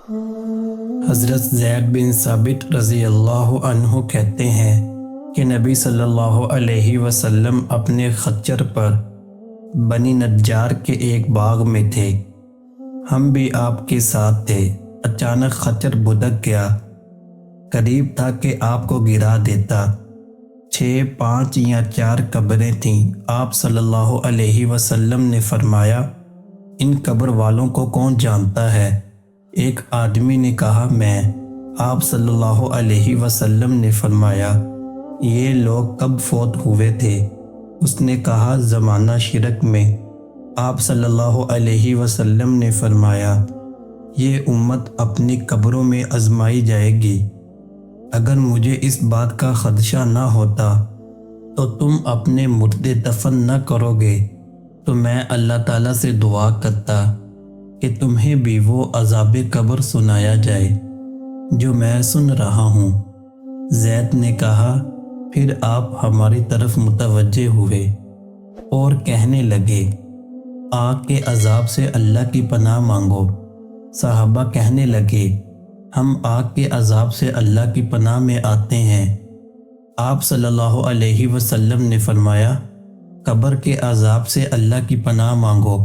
حضرت زید بن ثابت رضی اللہ عنہ کہتے ہیں کہ نبی صلی اللہ علیہ وسلم اپنے خچر پر بنی نجار کے ایک باغ میں تھے۔ ہم بھی آپ کے ساتھ تھے۔ اچانک خچر بھدک گیا، قریب تھا کہ آپ کو گرا دیتا۔ 6، 5 یا 4 قبریں تھیں۔ آپ صلی اللہ علیہ وسلم نے فرمایا، ان قبر والوں کو کون جانتا ہے؟ ایک آدمی نے کہا، میں۔ آپ صلی اللہ علیہ وسلم نے فرمایا، یہ لوگ کب فوت ہوئے تھے؟ اس نے کہا، زمانہ شرک میں۔ آپ صلی اللہ علیہ وسلم نے فرمایا، یہ امت اپنی قبروں میں آزمائی جائے گی۔ اگر مجھے اس بات کا خدشہ نہ ہوتا تو تم اپنے مردے دفن نہ کرو گے، تو میں اللہ تعالیٰ سے دعا کرتا کہ تمہیں بھی وہ عذاب قبر سنایا جائے جو میں سن رہا ہوں۔ زید نے کہا، پھر آپ ہماری طرف متوجہ ہوئے اور کہنے لگے، آگ کے عذاب سے اللہ کی پناہ مانگو۔ صحابہ کہنے لگے، ہم آگ کے عذاب سے اللہ کی پناہ میں آتے ہیں۔ آپ صلی اللہ علیہ وسلم نے فرمایا، قبر کے عذاب سے اللہ کی پناہ مانگو۔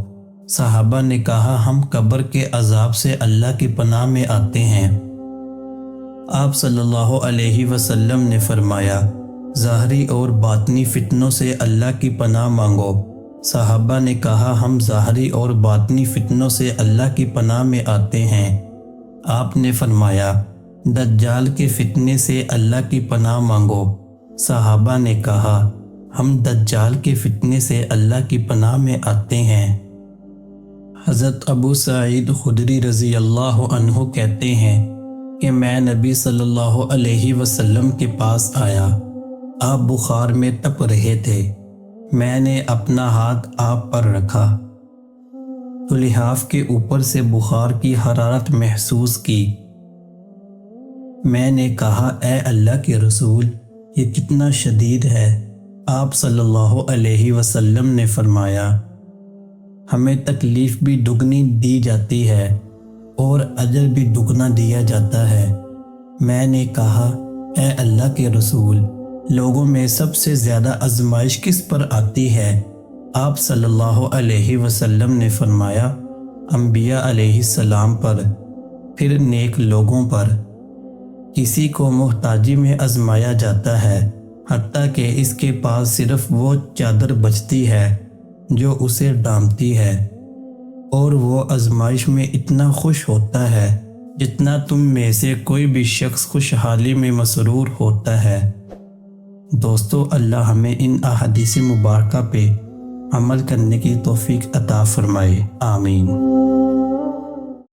صحابہ نے کہا، ہم قبر کے عذاب سے اللہ کی پناہ میں آتے ہیں۔ آپ صلی اللہ علیہ وسلم نے فرمایا، ظاہری اور باطنی فتنوں سے اللہ کی پناہ مانگو۔ صحابہ نے کہا، ہم ظاہری اور باطنی فتنوں سے اللہ کی پناہ میں آتے ہیں۔ آپ نے فرمایا، دجال کے فتنے سے اللہ کی پناہ مانگو۔ صحابہ نے کہا، ہم دجال کے فتنے سے اللہ کی پناہ میں آتے ہیں۔ حضرت ابو سعید خدری رضی اللہ عنہ کہتے ہیں کہ میں نبی صلی اللہ علیہ وسلم کے پاس آیا۔ آپ بخار میں تپ رہے تھے۔ میں نے اپنا ہاتھ آپ پر رکھا تو لحاف کے اوپر سے بخار کی حرارت محسوس کی۔ میں نے کہا، اے اللہ کے رسول، یہ کتنا شدید ہے۔ آپ صلی اللہ علیہ وسلم نے فرمایا، ہمیں تکلیف بھی دگنی دی جاتی ہے اور اجر بھی دگنا دیا جاتا ہے۔ میں نے کہا، اے اللہ کے رسول، لوگوں میں سب سے زیادہ آزمائش کس پر آتی ہے؟ آپ صلی اللہ علیہ وسلم نے فرمایا، انبیاء علیہ السلام پر، پھر نیک لوگوں پر۔ کسی کو محتاجی میں آزمایا جاتا ہے، حتیٰ کہ اس کے پاس صرف وہ چادر بچتی ہے جو اسے ڈھانپتی ہے، اور وہ آزمائش میں اتنا خوش ہوتا ہے جتنا تم میں سے کوئی بھی شخص خوشحالی میں مسرور ہوتا ہے۔ دوستو، اللہ ہمیں ان احادیث مبارکہ پہ عمل کرنے کی توفیق عطا فرمائے، آمین۔